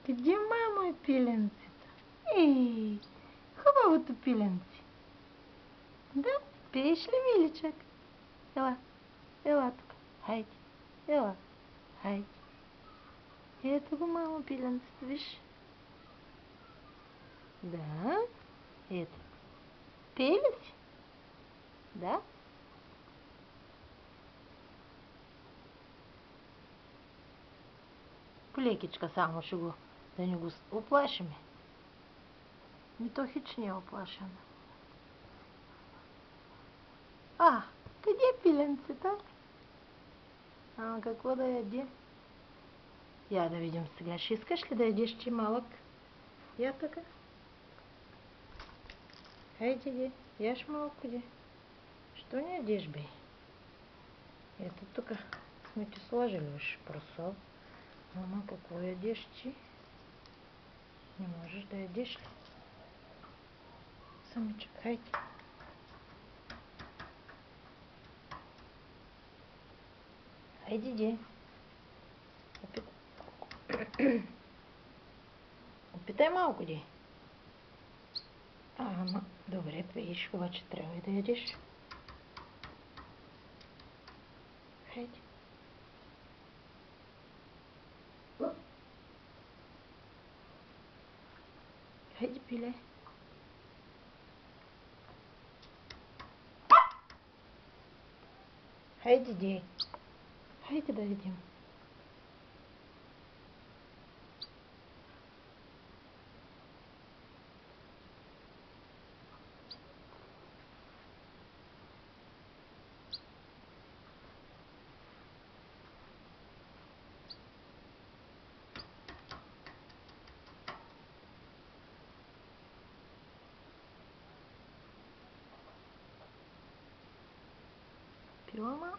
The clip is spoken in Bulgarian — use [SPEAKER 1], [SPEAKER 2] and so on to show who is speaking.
[SPEAKER 1] Где мама пеленцето? Ей, хубавото пиленце. Да, пееш ли, миличък? Ела, ела тук. Хайде, ела, хайде. Ето го мама пиленцето, виж. Да, ето. Пее ли си? Да. Полекичка само ще го, да не го оплашиме. Ми то хич не е оплашено. А, къде е пиленцето? А, какво да яде? Я да видим сега. Ще искаш ли да ядеш ти малък? Я така. Хайде, де. Яш малко, де. Що не ядеш, бе? Ето тук сме ти сложили уж просол. Ама какво ядеш ти? Не можеш да ядеш ли? Самичък, хайде. Хайде, де. Опитай малко, де. Ама, добре, пееш, обаче трябва и да ядеш. Хайде. Хайде, пиле. Хайде, де. Хайде да видим. Пила малко.